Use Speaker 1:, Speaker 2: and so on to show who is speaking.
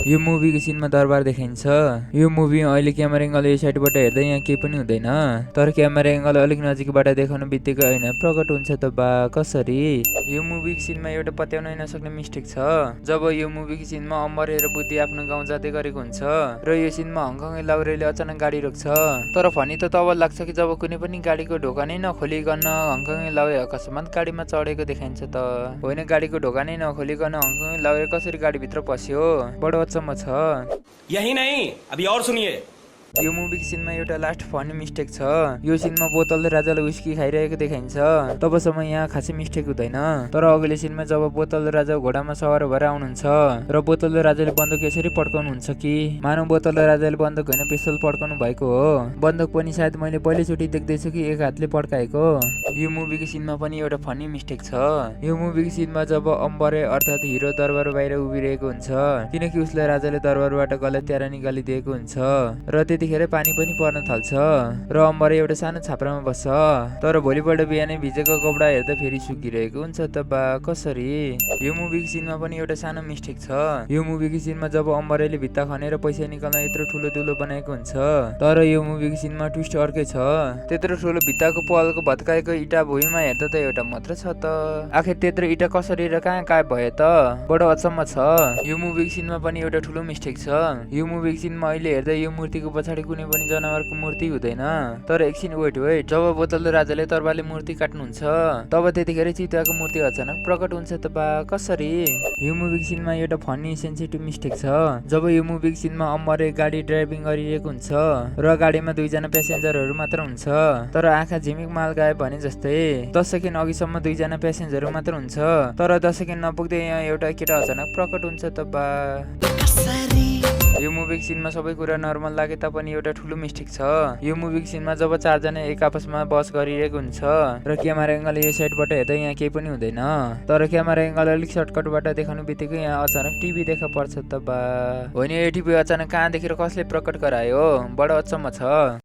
Speaker 1: यो मुभीको सिनमा दरबार देखाइन्छ। यो मुभी अहिले क्यामेरा एङ्गल यो साइडबाट हेर्दा यहाँ केही पनि हुँदैन, तर क्यामेरा एङ्गल अलिक नजिकबाट देखाउनु बित्तिकै होइन प्रकट हुन्छ त बा कसरी। यो मुभीको सिनमा एउटा पत्याउनै नसक्ने मिस्टेक छ। जब यो मुभीको सिनमा अमर र बुद्धि आफ्नो गाउँ जाँदै गरेको हुन्छ र यो सिनमा हङकङ लाउरेले अचानक गाडी रोक्छ। तर फनी त तब लाग्छ कि जब कुनै पनि गाडीको ढोका नै नखोलिकन हङकङ लाउरे अकस्मात गाडीमा चढेको देखाइन्छ त होइन, गाडीको ढोका नै नखोलिकन हङकङ लाउरे कसरी गाडीभित्र पस्यो, बडो अचम्म छ।
Speaker 2: यही नहीं, अभी और सुनिए।
Speaker 1: यो मुभीको सिनमा एउटा लास्ट फनी मिस्टेक छ। यो सिनमा बोतलले राजाले विस्की खाइरहेको देखाइन्छ। तबसम्म यहाँ खासै मिस्टेक हुँदैन, तर अघिल्लो सिनमा जब बोतल राजा घोडामा सवार भएर आउनुहुन्छ र बोतल राजाले बन्दुक यसरी पड्काउनुहुन्छ कि मानव बोतल राजाले बन्दुक होइन पिस्तोल पड्काउनु भएको हो। बन्दुक पनि सायद मैले पहिलोचोटि देख्दैछु कि एक हातले पड्काएको। यो मुभीको सिनमा पनि एउटा फनी मिस्टेक छ। यो मुभीको सिनमा जब अम्बरे अर्थात् हिरो दरबार बाहिर उभिरहेको हुन्छ किनकि उसलाई राजाले दरबारबाट गलत्यारा निकालिदिएको हुन्छ र त्यतिखेर पानी पनि पर्न थाल्छ र अम्बरे एउटा सानो छाप्रामा बस्छ, तर भोलिपल्ट बिहानै भिजेको कपडा हेर्दा फेरि सुकिरहेको हुन्छ त बा कसरी। यो मुभीको सिनमा पनि एउटा सानो मिस्टेक छ। यो मुभीको सिनमा जब अम्बरेले भित्ता खनेर पैसा निकाल्न यत्रो ठुलो दुलो बनाएको हुन्छ, तर यो मुभीको सिनमा ट्विस्ट अर्कै छ। त्यत्रो ठुलो भित्ताको पलको भत्काएको इँटा भुइँमा हेर्दा त एउटा मात्र छ त आखिर त्यत्रो इँटा कसरी र कहाँ गायब भयो त, बडो अचम्म छ। यो मुभीको सिनमा पनि एउटा ठुलो मिस्टेक छ। यो मुभीको सिनमा अहिले हेर्दा यो मूर्तिको पछाडि कुनै पनि जनावरको मूर्ति हुँदैन, तर एकछिन वेट जब बोतल राजाले तरबारले मूर्ति काट्नुहुन्छ तब त्यतिखेर चितुवाको मूर्ति अचानक प्रकट हुन्छ त बा कसरी। यो मुभीको सिनमा एउटा फनी सेन्सिटिभ मिस्टेक छ। जब यो मुभीको सिनमा अम्बरे गाडी ड्राइभिङ गरिरहेको हुन्छ र गाडीमा दुईजना प्यासेन्जरहरू मात्र हुन्छ, तर आँखा झिमिक माल गायब भने जस्तै 10 सेकेन्ड अघिसम्म दुईजना प्यासेन्जर मात्र हुन्छ, तर 10 सेकेन्ड नपुग्दै यहाँ एउटा केटा अचानक प्रकट हुन्छ त बा। यो मुभीको सिनमा सबै कुरा नर्मल लागे तापनि एउटा ठुलो मिस्टेक छ। यो मुभीको सिनमा जब चारजना एक आपसमा बस गरिरहेको हुन्छ र क्यामेरा एङ्गल यो साइडबाट हेर्दा यहाँ केही पनि हुँदैन, तर क्यामेरा एङ्गल अलिक सर्टकटबाट देखाउनु बित्तिकै यहाँ अचानक टिभी देखा पर्छ त बा होइन। यो टिभी अचानक कहाँदेखि कसले प्रकट गरायो, बडो अचम्म छ।